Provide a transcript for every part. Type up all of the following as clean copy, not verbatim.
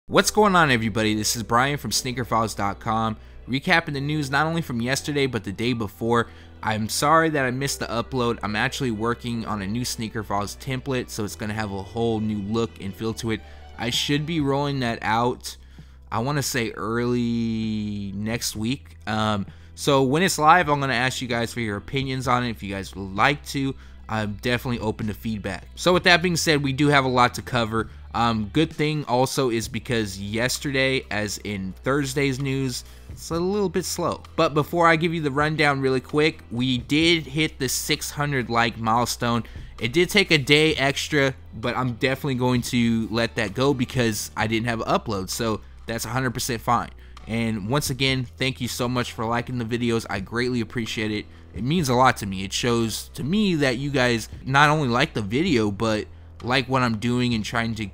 What's going on, everybody? This is Brian from SneakerFiles.com, recapping the news not only from yesterday but the day before. I'm sorry that I missed the upload. I'm actually working on a new Sneaker Files template, so it's going to have a whole new look and feel to it. I should be rolling that out, I want to say early next week. So when it's live, I'm going to ask you guys for your opinions on it. If you guys would like to, I'm definitely open to feedback. So with that being said, we do have a lot to cover. Good thing also is because yesterday, as in Thursday's news, it's a little bit slow. But before I give you the rundown really quick, we did hit the 600 like milestone. It did take a day extra, but I'm definitely going to let that go because I didn't have an upload. So that's 100% fine. And once again, thank you so much for liking the videos. I greatly appreciate it. It means a lot to me. It shows to me that you guys not only like the video, but like what I'm doing and trying to,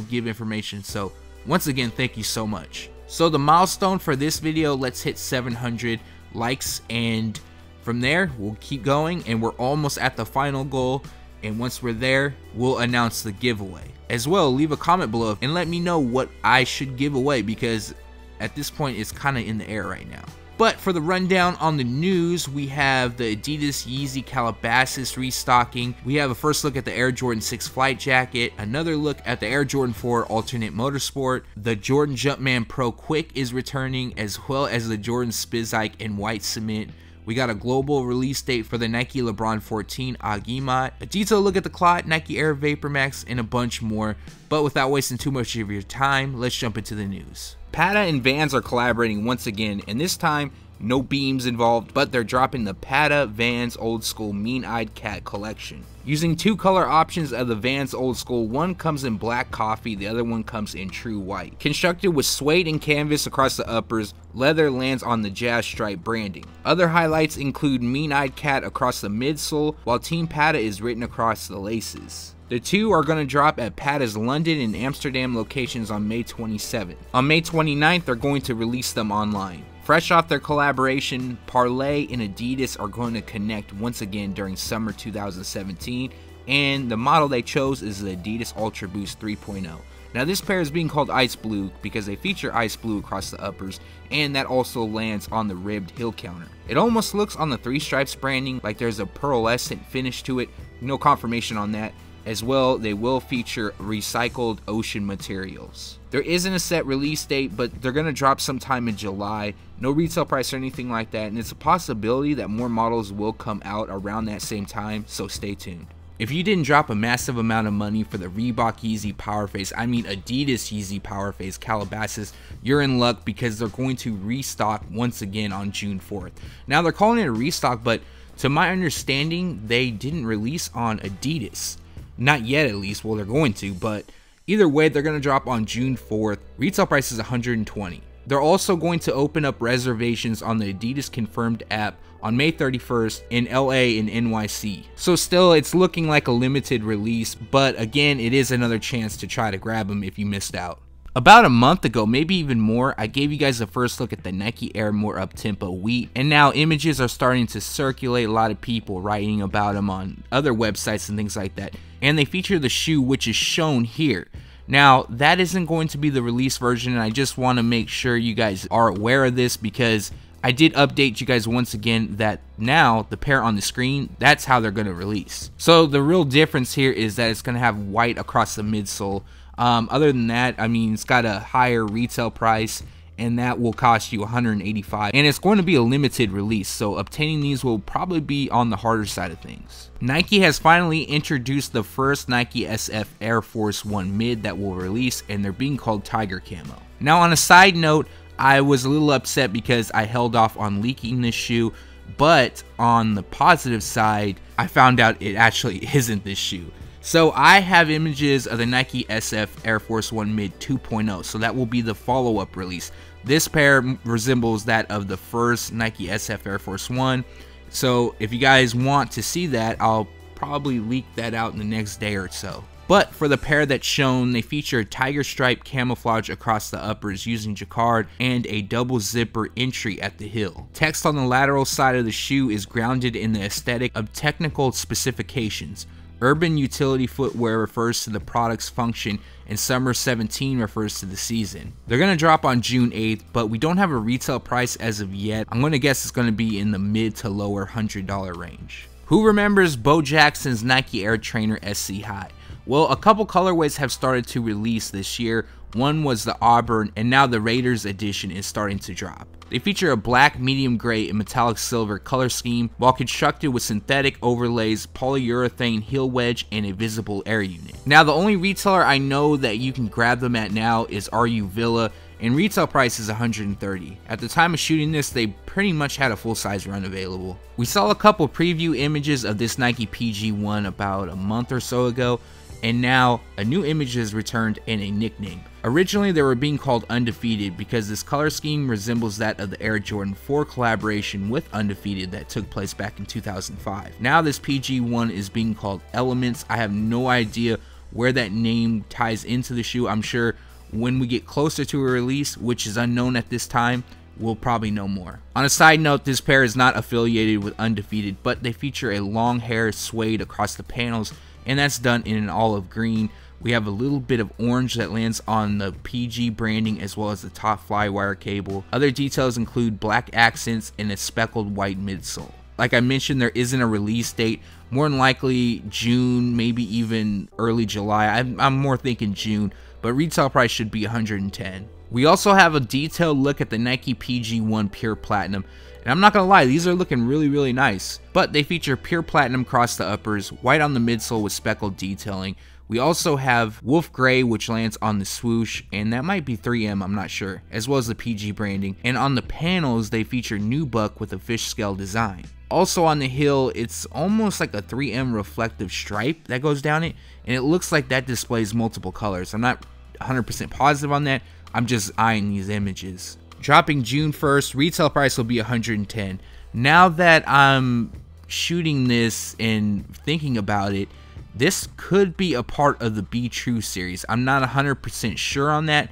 give information. So once again, thank you so much. So the milestone for this video, let's hit 700 likes, and from there we'll keep going, and we're almost at the final goal. And once we're there, we'll announce the giveaway. As well, leave a comment below and let me know what I should give away, because at this point it's kind of in the air right now. But for the rundown on the news, we have the Adidas Yeezy Calabasas restocking. We have a first look at the Air Jordan 6 flight jacket, another look at the Air Jordan 4 alternate motorsport. The Jordan Jumpman Pro Quick is returning, as well as the Jordan Spizike in white cement. We got a global release date for the Nike LeBron 14 Agimat, a detailed look at the CLOT, Nike Air VaporMax, and a bunch more. But without wasting too much of your time, let's jump into the news. Patta and Vans are collaborating once again, and this time no beams involved, but they're dropping the Patta Vans Old School Mean-Eyed Cat collection. Using two color options of the Vans Old School, one comes in black coffee, the other one comes in true white. Constructed with suede and canvas across the uppers, leather lands on the jazz stripe branding. Other highlights include Mean-Eyed Cat across the midsole, while Team Patta is written across the laces. The two are going to drop at Patta's London and Amsterdam locations on May 27th. On May 29th, they're going to release them online. Fresh off their collaboration, Parlay and Adidas are going to connect once again during summer 2017, and the model they chose is the Adidas Ultra Boost 3.0. Now this pair is being called Ice Blue because they feature ice blue across the uppers, and that also lands on the ribbed heel counter. It almost looks on the three stripes branding like there's a pearlescent finish to it. No confirmation on that. As well, they will feature recycled ocean materials. There isn't a set release date, but they're going to drop sometime in July. No retail price or anything like that, and it's a possibility that more models will come out around that same time, so stay tuned. If you didn't drop a massive amount of money for the Reebok Yeezy Powerphase, I mean Adidas Yeezy Powerphase Calabasas, you're in luck because they're going to restock once again on June 4th. Now they're calling it a restock, but to my understanding, they didn't release on Adidas. Not yet, at least. Well, they're going to, but either way, they're going to drop on June 4th. Retail price is $120. They're also going to open up reservations on the Adidas Confirmed app on May 31st in LA and NYC. So still, it's looking like a limited release, but again, it is another chance to try to grab them if you missed out. About a month ago, maybe even more, I gave you guys a first look at the Nike Air more Uptempo wheat, and now images are starting to circulate. A lot of people writing about them on other websites and things like that, and they feature the shoe, which is shown here. Now that isn't going to be the release version, and I just want to make sure you guys are aware of this because I did update you guys once again that now the pair on the screen, that's how they're going to release. So the real difference here is that it's going to have white across the midsole. Other than that, I mean, it's got a higher retail price, and that will cost you $185, and it's going to be a limited release, so obtaining these will probably be on the harder side of things. Nike has finally introduced the first Nike SF Air Force 1 mid that will release, and they're being called Tiger Camo. Now on a side note, I was a little upset because I held off on leaking this shoe, but on the positive side, I found out it actually isn't this shoe. So I have images of the Nike SF Air Force 1 Mid 2.0, so that will be the follow-up release. This pair resembles that of the first Nike SF Air Force 1, so if you guys want to see that, I'll probably leak that out in the next day or so. But for the pair that's shown, they feature tiger stripe camouflage across the uppers using jacquard and a double zipper entry at the heel. Text on the lateral side of the shoe is grounded in the aesthetic of technical specifications. Urban utility footwear refers to the product's function, and Summer 17 refers to the season. They're going to drop on June 8th, but we don't have a retail price as of yet. I'm going to guess it's going to be in the mid to lower $100 range. Who remembers Bo Jackson's Nike Air Trainer SC High? Well, a couple colorways have started to release this year. One was the Auburn, and now the Raiders edition is starting to drop. They feature a black, medium gray, and metallic silver color scheme, while constructed with synthetic overlays, polyurethane heel wedge, and a visible air unit. Now, the only retailer I know that you can grab them at now is RU Villa, and retail price is $130. At the time of shooting this, they pretty much had a full-size run available. We saw a couple preview images of this Nike PG1 about a month or so ago, and now a new image has returned and a nickname. Originally, they were being called Undefeated because this color scheme resembles that of the Air Jordan 4 collaboration with Undefeated that took place back in 2005. Now this PG1 is being called Elements. I have no idea where that name ties into the shoe. I'm sure when we get closer to a release, which is unknown at this time, we'll probably know more. On a side note, this pair is not affiliated with Undefeated, but they feature a long hair suede across the panels, and that's done in an olive green. We have a little bit of orange that lands on the PG branding as well as the top flywire cable. Other details include black accents and a speckled white midsole. Like I mentioned, there isn't a release date. More than likely June, maybe even early July. I'm more thinking June, but retail price should be $110. We also have a detailed look at the Nike PG1 Pure Platinum. And I'm not gonna lie, these are looking really nice. But they feature pure platinum across the uppers, white on the midsole with speckled detailing. We also have wolf gray, which lands on the swoosh, and that might be 3M, I'm not sure, as well as the PG branding. And on the panels, they feature nubuck with a fish scale design. Also on the heel, it's almost like a 3M reflective stripe that goes down it, and it looks like that displays multiple colors. I'm not 100% positive on that, I'm just eyeing these images. Dropping June 1st, retail price will be $110. Now that I'm shooting this and thinking about it, this could be a part of the Be True series. I'm not 100% sure on that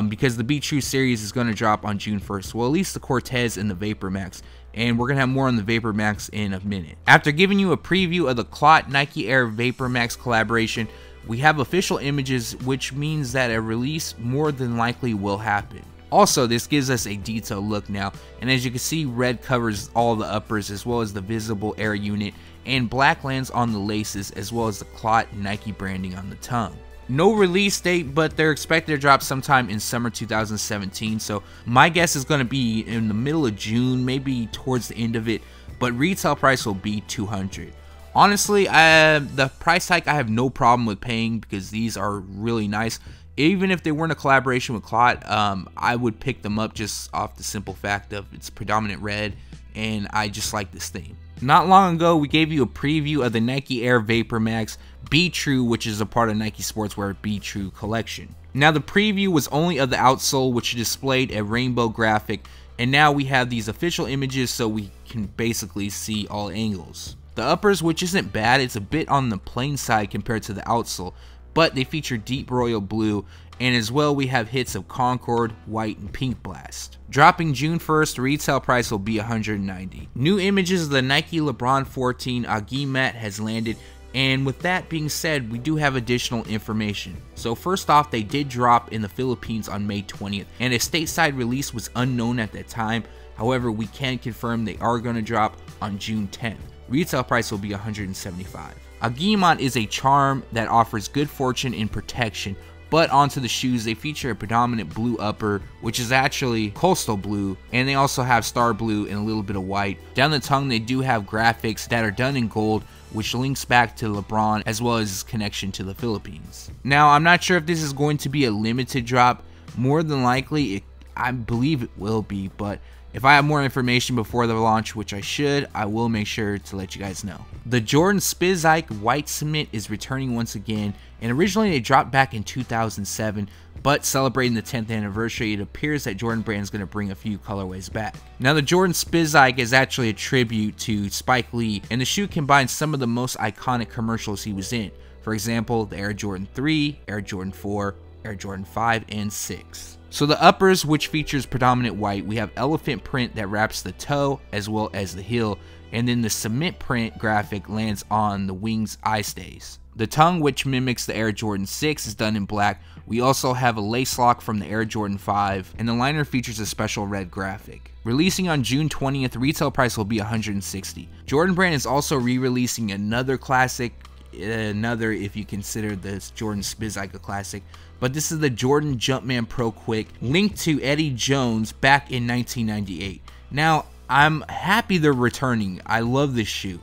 because the Be True series is going to drop on June 1st. Well, at least the Cortez and the VaporMax. And we're going to have more on the VaporMax in a minute. After giving you a preview of the CLOT Nike Air VaporMax collaboration, we have official images, which means that a release more than likely will happen. Also, this gives us a detailed look now, and as you can see, red covers all the uppers as well as the visible air unit, and black lands on the laces as well as the CLOT Nike branding on the tongue. No release date, but they're expected to drop sometime in summer 2017, so my guess is going to be in the middle of June, maybe towards the end of it, but retail price will be $200. Honestly, the price hike I have no problem with paying because these are really nice. Even if they weren't a collaboration with CLOT, I would pick them up just off the simple fact of it's predominant red, and I just like this thing. Not long ago, we gave you a preview of the Nike Air VaporMax Be True, which is a part of Nike Sportswear Be True collection. Now, the preview was only of the outsole, which displayed a rainbow graphic, and now we have these official images so we can basically see all angles. The uppers, which isn't bad, it's a bit on the plain side compared to the outsole, but they feature deep royal blue, and as well we have hits of Concord, white, and pink blast. Dropping June 1st, retail price will be $190. New images of the Nike LeBron 14 Agimat has landed, and with that being said, we do have additional information. So first off, they did drop in the Philippines on May 20th, and a stateside release was unknown at that time. However, we can confirm they are going to drop on June 10th. Retail price will be $175. Agimat is a charm that offers good fortune and protection, but onto the shoes they feature a predominant blue upper, which is actually coastal blue, and they also have star blue and a little bit of white. Down the tongue they do have graphics that are done in gold, which links back to LeBron as well as his connection to the Philippines. Now, I'm not sure if this is going to be a limited drop. More than likely, I believe it will be, but if I have more information before the launch, which I should, I will make sure to let you guys know. The Jordan Spizike White Cement is returning once again, and originally they dropped back in 2007, but celebrating the 10th anniversary, it appears that Jordan Brand is going to bring a few colorways back. Now, the Jordan Spizike is actually a tribute to Spike Lee, and the shoe combines some of the most iconic commercials he was in. For example, the Air Jordan 3, Air Jordan 4, Air Jordan 5, and 6. So the uppers, which features predominant white, we have elephant print that wraps the toe as well as the heel, and then the cement print graphic lands on the wing's eye stays. The tongue, which mimics the Air Jordan 6, is done in black. We also have a lace lock from the Air Jordan 5, and the liner features a special red graphic. Releasing on June 20th, retail price will be $160. Jordan Brand is also re-releasing another classic, if you consider this Jordan Spizike a classic, but this is the Jordan Jumpman Pro Quick, linked to Eddie Jones back in 1998. Now, I'm happy they're returning. I love this shoe,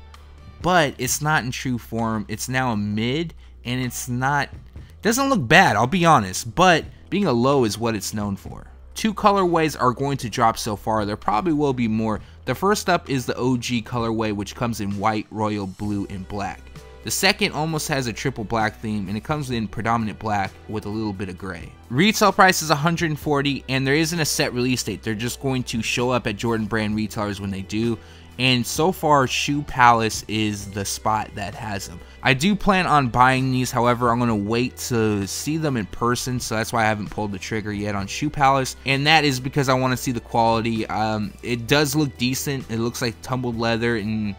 but it's not in true form. It's now a mid, and doesn't look bad, I'll be honest, but being a low is what it's known for. 2 colorways are going to drop so far. There probably will be more. The first up is the OG colorway, which comes in white, royal blue, and black. The second almost has a triple black theme, and it comes in predominant black with a little bit of gray. Retail price is $140, and there isn't a set release date. They're just going to show up at Jordan Brand retailers when they do. And so far, Shoe Palace is the spot that has them. I do plan on buying these, however, I'm going to wait to see them in person, so that's why I haven't pulled the trigger yet on Shoe Palace, and that is because I want to see the quality. It does look decent. It looks like tumbled leather and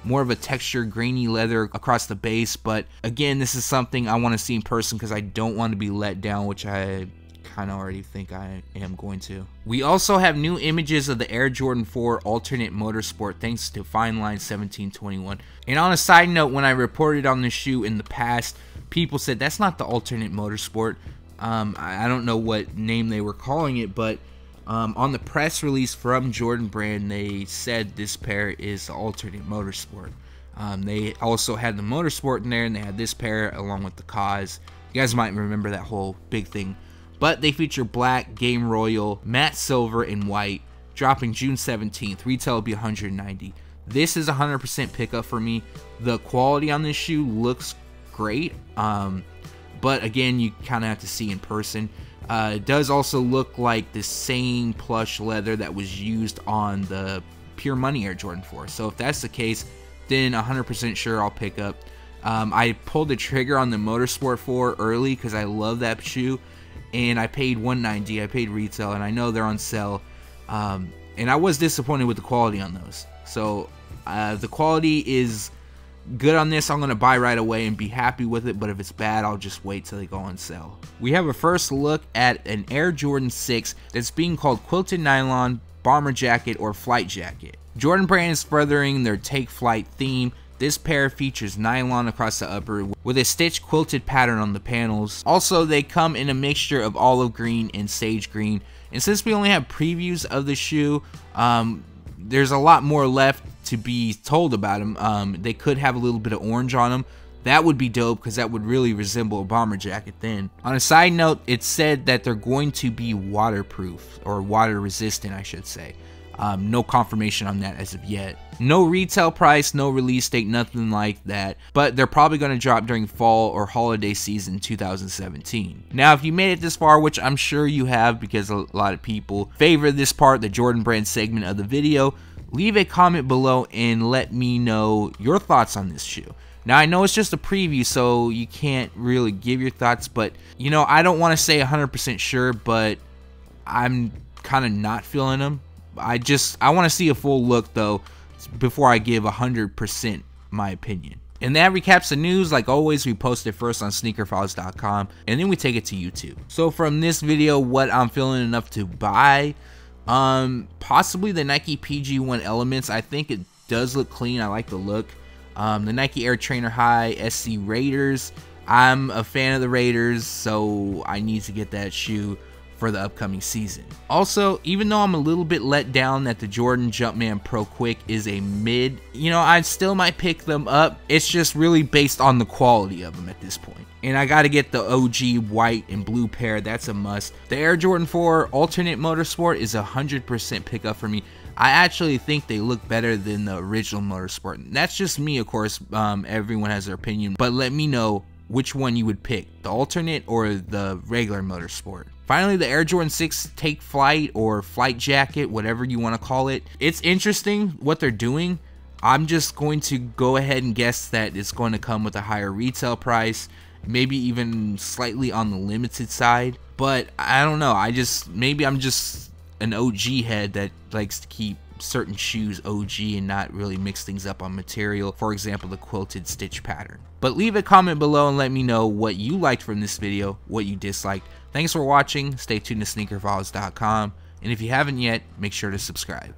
more of a textured, grainy leather across the base, but again, this is something I want to see in person because I don't want to be let down, which I kind of already think I am going to. We also have new images of the Air Jordan 4 alternate motorsport thanks to Fine Line 1721. And on a side note, when I reported on this shoe in the past, people said that's not the alternate motorsport. I don't know what name they were calling it, but on the press release from Jordan Brand, they said this pair is the alternate motorsport. They also had the motorsport in there, and they had this pair along with the cause. You guys might remember that whole big thing. But they feature black, game royal, matte silver, and white, dropping June 17th. Retail will be $190. This is 100% pickup for me. The quality on this shoe looks great, but again, you kind of have to see in person. It does also look like the same plush leather that was used on the Pure Money Air Jordan 4. So if that's the case, then 100% sure I'll pick up. I pulled the trigger on the Motorsport 4 early because I love that shoe. And I paid $190. I paid retail, and I know they're on sale. And I was disappointed with the quality on those. So the quality is good on this. I'm going to buy right away and be happy with it. But if it's bad, I'll just wait till they go on sale. We have a first look at an Air Jordan 6 that's being called Quilted Nylon, Bomber Jacket, or Flight Jacket. Jordan Brand is furthering their Take Flight theme. This pair features nylon across the upper with a stitched quilted pattern on the panels. Also, they come in a mixture of olive green and sage green. And since we only have previews of the shoe, there's a lot more left to be told about them. They could have a little bit of orange on them. That would be dope because that would really resemble a bomber jacket then. On a side note, it said that they're going to be waterproof, or water resistant, I should say. No confirmation on that as of yet. No retail price, no release date, nothing like that. But they're probably going to drop during fall or holiday season 2017. Now, if you made it this far, which I'm sure you have because a lot of people favor this part, the Jordan Brand segment of the video, leave a comment below and let me know your thoughts on this shoe. Now, I know it's just a preview, so you can't really give your thoughts, but, you know, I don't want to say 100% sure, but I'm kind of not feeling them. I want to see a full look, though, before I give 100% my opinion. And that recaps the news. Like always, we post it first on SneakerFiles.com, and then we take it to YouTube. So from this video, what I'm feeling enough to buy, possibly the Nike PG1 Elements. I think it does look clean. I like the look. The Nike Air Trainer High SC Raiders. I'm a fan of the Raiders, so I need to get that shoe for the upcoming season. Also, even though I'm a little bit let down that the Jordan Jumpman Pro Quick is a mid, you know, I still might pick them up. It's just really based on the quality of them at this point. And I got to get the OG white and blue pair. That's a must. The Air Jordan 4 alternate motorsport is 100% pickup for me. I actually think they look better than the original motorsport. That's just me, of course. Everyone has their opinion, but let me know which one you would pick, the alternate or the regular motorsport. Finally, the Air Jordan 6 Take Flight or Flight Jacket, whatever you want to call it. It's interesting what they're doing. I'm just going to go ahead and guess that it's going to come with a higher retail price, maybe even slightly on the limited side. But I don't know. Maybe I'm just an OG head that likes to keep certain shoes OG and not really mix things up on material, for example the quilted stitch pattern. But leave a comment below and let me know what you liked from this video, what you disliked. Thanks for watching, stay tuned to SneakerFiles.com, and if you haven't yet, make sure to subscribe.